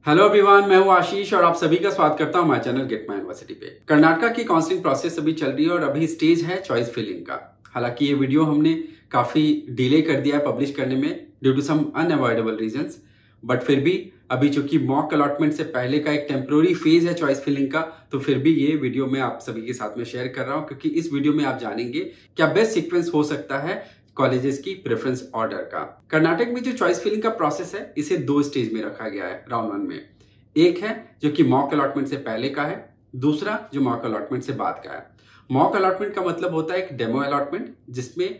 Hello everyone, मैं हूं आशीष और आप सभी का स्वागत करता हूं हमारे चैनल गेट माय यूनिवर्सिटी पे। कर्नाटका की काउंसलिंग प्रोसेस अभी चल रही है और अभी स्टेज है चॉइस फिलिंग का। हालांकि ये वीडियो हमने काफी डिले कर दिया है पब्लिश करने में due to some unavoidable reasons, but फिर भी अभी चूंकि मॉक अलॉटमेंट से पहले का एक टेम्पोररी फेज है चॉइस फिलिंग का, तो फिर भी ये वीडियो मैं आप सभी के साथ में शेयर कर रहा हूं क्योंकि इस वीडियो में आप जानेंगे क्या बेस्ट सीक्वेंस हो सकता है कॉलेजेस की प्रेफरेंस ऑर्डर का। कर्नाटक में जो चॉइस फिलिंग का प्रोसेस है इसे दो स्टेज में रखा गया है राउंड वन में। एक है जो कि मॉक अलॉटमेंट से पहले का है, दूसरा जो मॉक अलॉटमेंट से बाद का है। मॉक अलॉटमेंट का मतलब होता है एक डेमो अलॉटमेंट जिसमें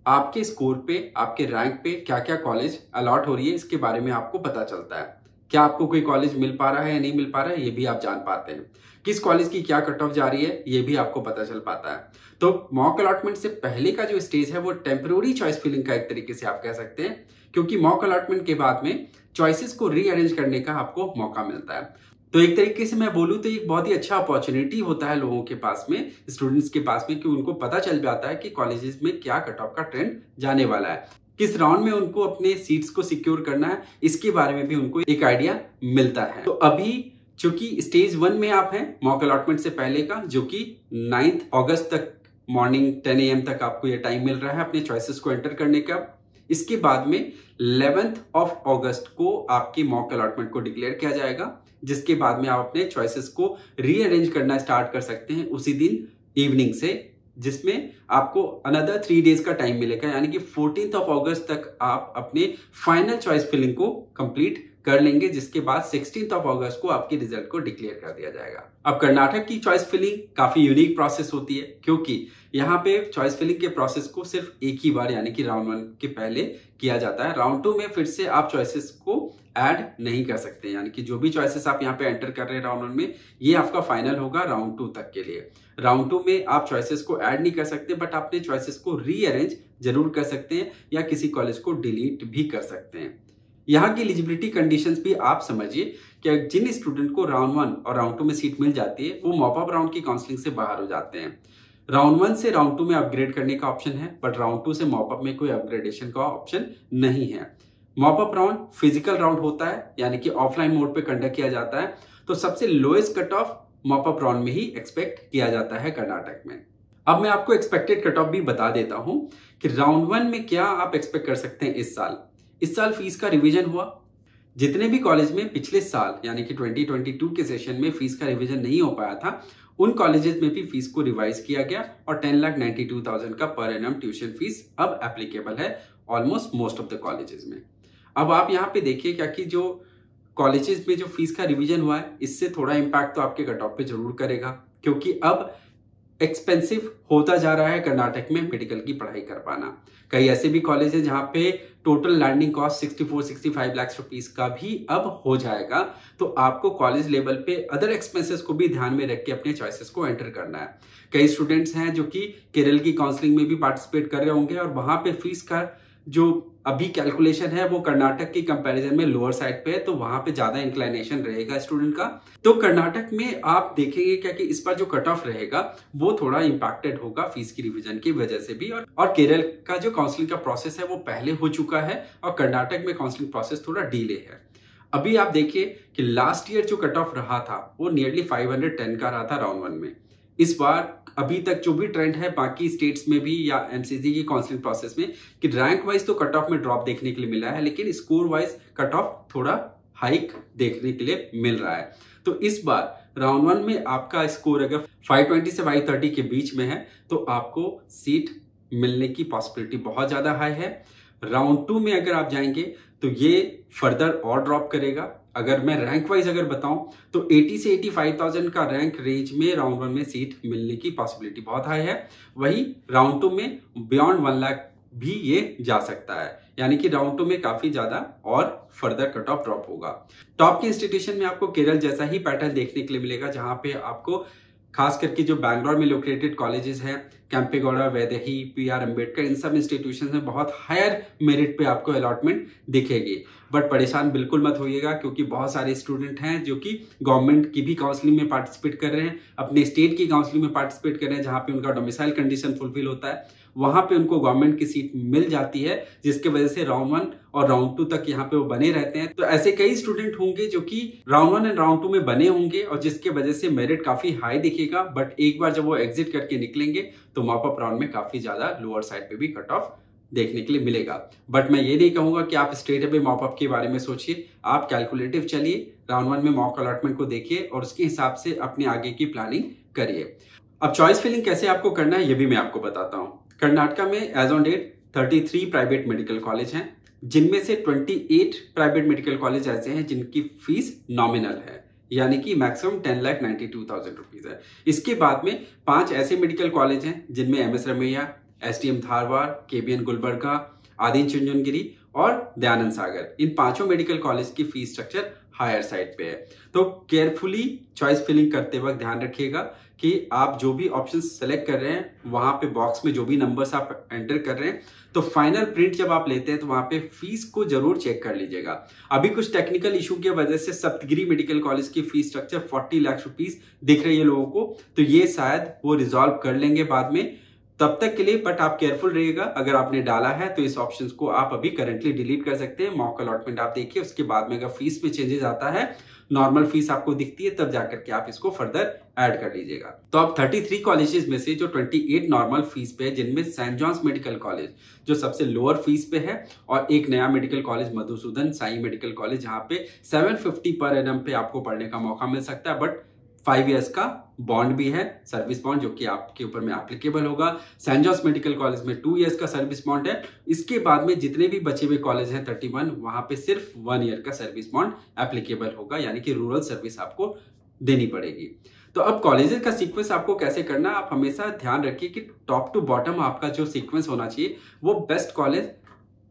आपके स्कोर पे, आपके रैंक पे क्या क्या कॉलेज अलॉट हो रही है इसके बारे में आपको पता चलता है। क्या आपको कोई कॉलेज मिल पा रहा है या नहीं मिल पा रहा है ये भी आप जान पाते हैं। किस कॉलेज की क्या कट ऑफ जा रही है ये भी आपको पता चल पाता है। तो मॉक अलॉटमेंट से पहले का जो स्टेज है वो टेम्पोररी चॉइस फिलिंग का एक तरीके से आप कह सकते हैं, क्योंकि मॉक अलॉटमेंट के बाद में चॉइसेस को रीअरेंज करने का आपको मौका मिलता है। तो एक तरीके से मैं बोलूं तो एक बहुत ही अच्छा अपॉर्चुनिटी होता है लोगों के पास में, स्टूडेंट्स के पास में, कि उनको पता चल जाता है कि कॉलेजेस में क्या कट ऑफ का ट्रेंड जाने वाला है, किस राउंड में उनको अपने सीट्स को सिक्योर करना है, इसके बारे में भी उनको एक आइडिया मिलता है। तो अभी चूंकि स्टेज 1 में आप हैं मॉक अलॉटमेंट से पहले का, जो कि 9 अगस्त तक मॉर्निंग 10 AM तक आपको ये टाइम मिल रहा है अपने चॉइसेस को एंटर करने का। इसके बाद में 11 अगस्त को आपकी मॉक अलॉटमेंट को डिक्लेयर किया जाएगा, जिसके बाद में आप अपने चॉइसेस को रीअरेंज करना स्टार्ट कर सकते हैं उसी दिन इवनिंग से, जिसमें आपको अनदर 3 डेज का टाइम मिलेगा, यानी कि 14 अगस्त तक आप अपने फाइनल चॉइस फिलिंग को कंप्लीट कर लेंगे, जिसके बाद 16 अगस्त को आपके रिजल्ट को डिक्लेयर कर दिया जाएगा। अब कर्नाटक की चॉइस फिलिंग काफी यूनिक प्रोसेस होती है, क्योंकि यहाँ पे चॉइस फिलिंग के प्रोसेस को सिर्फ एक ही बार यानी कि राउंड 1 के पहले किया जाता है। राउंड 2 में फिर से आप चॉइसेस को ऐड नहीं कर सकते, यानी कि जो भी चॉइसेस आप यहाँ पे एंटर कर रहे हैं राउंड 1 में, ये आपका फाइनल होगा राउंड 2 तक के लिए। राउंड 2 में आप चॉइसेस को ऐड नहीं कर सकते, बट अपने चॉइसेस को रीअरेंज जरूर कर सकते हैं या किसी कॉलेज को डिलीट भी कर सकते हैं। यहाँ की एलिजिबिलिटी कंडीशंस भी आप समझिए कि जिन स्टूडेंट को राउंड 1 और राउंड 2 में सीट मिल जाती है वो मॉप अप राउंड की काउंसलिंग से बाहर हो जाते हैं। राउंड 1 से राउंड 2 में अपग्रेड करने का ऑप्शन है, बट राउंड 2 से मॉप अप में कोई अपग्रेडेशन का ऑप्शन नहीं है। Mop up round physical round होता है, यानी कि ऑफलाइन मोड पे कंडक्ट किया जाता है, तो सबसे lowest cut off mop up round में ही एक्सपेक्ट किया जाता है कर्नाटक में। अब मैं आपको एक्सपेक्टेड कट ऑफ भी बता देता हूं कि राउंड 1 में क्या आप एक्सपेक्ट कर सकते हैं। इस साल फीस का रिवीजन हुआ। जितने भी कॉलेज में पिछले साल यानी कि 2022 के सेशन में फीस का रिवीजन नहीं हो पाया था, उन कॉलेजेस में भी फीस को रिवाइज किया गया और 10,92,000 का पर एनम ट्यूशन फीस अब एप्लीकेबल है almost most of the colleges में। अब आप यहाँ पे देखिए क्या कि जो कॉलेजेस में जो फीस का रिवीजन हुआ है इससे थोड़ा इम्पैक्ट तो आपके कट ऑफ पे जरूर करेगा, क्योंकि अब एक्सपेंसिव होता जा रहा है कर्नाटक में मेडिकल की पढ़ाई कर पाना। कई ऐसे भी कॉलेज है जहां पे total landing cost 64-65 lakh rupees का भी अब हो जाएगा। तो आपको कॉलेज लेवल पे अदर एक्सपेंसेस को भी ध्यान में रख के अपने चॉइसेस को एंटर करना है। कई स्टूडेंट्स हैं जो कि केरल की काउंसलिंग में भी पार्टिसिपेट कर रहे होंगे और वहां पे फीस का जो अभी कैलकुलेशन है वो कर्नाटक की कंपैरिजन में लोअर साइड पे है, तो वहां पे ज्यादा इंक्लाइनेशन रहेगा स्टूडेंट का। तो कर्नाटक में आप देखेंगे क्या कि इस पर जो कट ऑफ रहेगा वो थोड़ा इंपैक्टेड होगा फीस की रिवीजन की वजह से भी। और केरल का जो काउंसलिंग का प्रोसेस है वो पहले हो चुका है और कर्नाटक में काउंसलिंग प्रोसेस थोड़ा डिले है। अभी आप देखिए कि लास्ट ईयर जो कट ऑफ रहा था वो नियरली 510 का रहा था राउंड 1 में। इस बार अभी तक जो भी ट्रेंड है बाकी स्टेट्स में भी या एमसीसी की काउंसलिंग प्रोसेस में कि रैंक वाइज तो कट ऑफ में ड्रॉप देखने के लिए मिला है, लेकिन स्कोर वाइज कट ऑफ थोड़ा हाइक देखने के लिए मिल रहा है। तो इस बार राउंड 1 में आपका स्कोर अगर 520 से 530 के बीच में है तो आपको सीट मिलने की पॉसिबिलिटी बहुत ज्यादा हाई है। राउंड 2 में अगर आप जाएंगे तो ये फर्दर और ड्रॉप करेगा। अगर मैं रैंक वाइज अगर बताऊं तो 80 से 85,000 का रैंक रेंज में राउंड 1 में सीट मिलने की पॉसिबिलिटी बहुत हाई है। वही राउंड 2 में बियॉन्ड 1 लाख भी ये जा सकता है, यानी कि राउंड 2 में काफी ज्यादा और फर्दर कट ऑफ ड्रॉप होगा। टॉप के इंस्टीट्यूशन में आपको केरल जैसा ही पैटर्न देखने के लिए मिलेगा, जहां पे आपको खास करके जो बैंगलोर में लोकेटेड कॉलेजेस हैं, कैंपेगौड़ा, वैदेही, पीआर अंबेडकर, इन सब इंस्टीट्यूशन में बहुत हायर मेरिट पे आपको अलॉटमेंट दिखेगी। बट परेशान बिल्कुल मत होइएगा, क्योंकि बहुत सारे स्टूडेंट हैं जो कि गवर्नमेंट की भी काउंसलिंग में पार्टिसिपेट कर रहे हैं, अपने स्टेट की काउंसलिंग में पार्टिसिपेट कर रहे हैं जहां पे उनका डोमिसाइल कंडीशन फुलफिल होता है। वहां पे उनको गवर्नमेंट की सीट मिल जाती है, जिसके वजह से राउंड 1 और राउंड 2 तक यहाँ पे वो बने रहते हैं। तो ऐसे कई स्टूडेंट होंगे जो कि राउंड 1 एंड राउंड 2 में बने होंगे और जिसके वजह से मेरिट काफी हाई दिखेगा, बट एक बार जब वो एग्जिट करके निकलेंगे तो मॉप अप राउंड में काफी ज्यादा लोअर साइड पे भी कट ऑफ देखने के लिए मिलेगा। बट मैं ये नहीं कहूंगा कि आप स्ट्रेट अवे मॉप अप के बारे में सोचिए, आप कैलकुलेटिव चलिए, राउंड 1 में मॉक अलॉटमेंट को देखिए और उसके हिसाब से अपने आगे की प्लानिंग करिए। अब चॉइस फिलिंग कैसे आपको करना है ये भी मैं आपको बताता हूं। कर्नाटका में as on date 33 private medical college हैं, जिनमें से 28 प्राइवेट मेडिकल कॉलेज ऐसे हैं जिनकी फीस नॉमिनल है, यानी कि मैक्सिमम 10,92,000 रुपीज है। इसके बाद में 5 ऐसे मेडिकल कॉलेज हैं जिनमें MS Ramaiah, STM Dharwad, KBN Gulbarga, Adichunchanagiri और दयानंद सागर, इन 5 मेडिकल कॉलेज की फीस स्ट्रक्चर हायर साइड पे है। तो केयरफुली चॉइस फिलिंग करते वक्त ध्यान रखिएगा कि आप जो भी ऑप्शन सेलेक्ट कर रहे हैं वहां पे बॉक्स में जो भी नंबर्स आप एंटर कर रहे हैं, तो फाइनल प्रिंट जब आप लेते हैं तो वहां पे फीस को जरूर चेक कर लीजिएगा। अभी कुछ टेक्निकल इशू की वजह से सप्तगिरी मेडिकल कॉलेज की फीस स्ट्रक्चर 40 लाख रुपीस दिख रही है लोगों को, तो ये शायद वो रिजॉल्व कर लेंगे बाद में, तब तक के लिए बट आप केयरफुल रहिएगा। अगर आपने डाला है तो इस ऑप्शन को आप अभी करंटली डिलीट कर सकते हैं। मॉक अलॉटमेंट आप देखिए, उसके बाद में अगर फीस में चेंजेस आता है, नॉर्मल फीस आपको दिखती है, तब जाकर के आप इसको फर्दर ऐड कर लीजिएगा। तो अब 33 कॉलेजेस में से जो 28 नॉर्मल फीस पे है, जिनमें सेंट जॉन्स मेडिकल कॉलेज जो सबसे लोअर फीस पे है, और एक नया medical college Madhusudan Sai medical college जहां पे 750 पर एनम पे आपको पढ़ने का मौका मिल सकता है, बट 5 इयर्स का बॉन्ड भी है, सर्विस बॉन्ड, जो कि आपके ऊपर में एप्लीकेबल होगा। सेंट जॉन्स मेडिकल कॉलेज में 2 इयर्स का सर्विस बॉन्ड है। इसके बाद में जितने भी बचे हुए कॉलेज हैं 31, वहां पे सिर्फ 1 ईयर का सर्विस बॉन्ड एप्लीकेबल होगा, यानी कि रूरल सर्विस आपको देनी पड़ेगी। तो अब कॉलेजेस का सीक्वेंस आपको कैसे करना है, आप हमेशा ध्यान रखिए कि टॉप टू बॉटम आपका जो सीक्वेंस होना चाहिए वो बेस्ट कॉलेज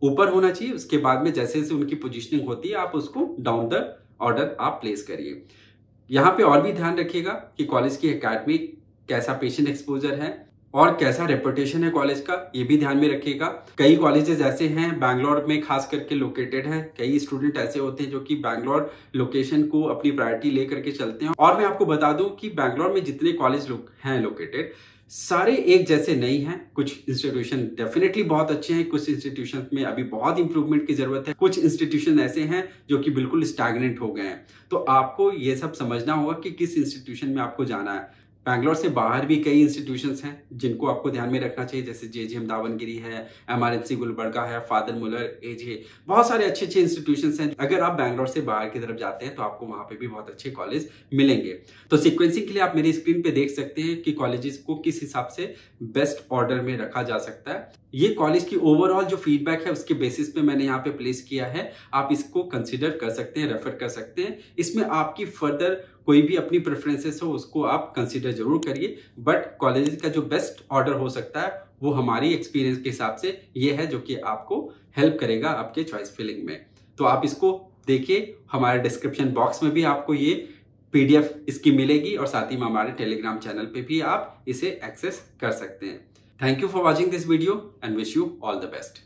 ऊपर होना चाहिए। उसके बाद में जैसे जैसे उनकी पोजीशनिंग होती है आप उसको डाउन द ऑर्डर आप प्लेस करिए। यहाँ पे और भी ध्यान रखिएगा कि कॉलेज की एकेडमिक कैसा पेशेंट एक्सपोजर है और कैसा रेपुटेशन है कॉलेज का, ये भी ध्यान में रखिएगा। कई कॉलेजेस ऐसे हैं बैंगलोर में खास करके लोकेटेड हैं, कई स्टूडेंट ऐसे होते हैं जो कि बैंगलोर लोकेशन को अपनी प्रायोरिटी लेकर के चलते हैं। और मैं आपको बता दूं कि बैंगलोर में जितने कॉलेज हैं लोकेटेड, सारे एक जैसे नहीं हैं। कुछ इंस्टीट्यूशन डेफिनेटली बहुत अच्छे हैं, कुछ इंस्टीट्यूशन में अभी बहुत इंप्रूवमेंट की जरूरत है, कुछ इंस्टीट्यूशन ऐसे हैं जो कि बिल्कुल स्टैग्नेंट हो गए हैं। तो आपको ये सब समझना होगा कि किस इंस्टीट्यूशन में आपको जाना है। बैंगलोर से बाहर भी कई इंस्टीट्यूशंस हैं जिनको आपको ध्यान में रखना चाहिए, जैसे जेजीएम दावनगिरी है, एमआरएनसी गुलबर्गा है, फादर मुलर, एजे, बहुत सारे अच्छे अच्छे इंस्टीट्यूशंस हैं। अगर आप बैंगलोर से बाहर की तरफ जाते हैं तो आपको वहां पे भी बहुत अच्छे कॉलेज मिलेंगे। तो सीक्वेंसिंग के लिए आप मेरी स्क्रीन पे देख सकते हैं कि कॉलेजेस को किस हिसाब से बेस्ट ऑर्डर में रखा जा सकता है। ये कॉलेज की ओवरऑल जो फीडबैक है उसके बेसिस पे मैंने यहाँ पे प्लेस किया है, आप इसको कंसिडर कर सकते हैं, रेफर कर सकते हैं। इसमें आपकी फर्दर कोई भी अपनी प्रेफरेंसेस हो उसको आप कंसीडर जरूर करिए, बट कॉलेज का जो बेस्ट ऑर्डर हो सकता है वो हमारी एक्सपीरियंस के हिसाब से ये है, जो कि आपको हेल्प करेगा आपके चॉइस फिलिंग में। तो आप इसको देखिए, हमारे डिस्क्रिप्शन बॉक्स में भी आपको ये PDF इसकी मिलेगी और साथ ही में हमारे टेलीग्राम चैनल पे भी आप इसे एक्सेस कर सकते हैं। Thank you for watching this video and wish you all the best.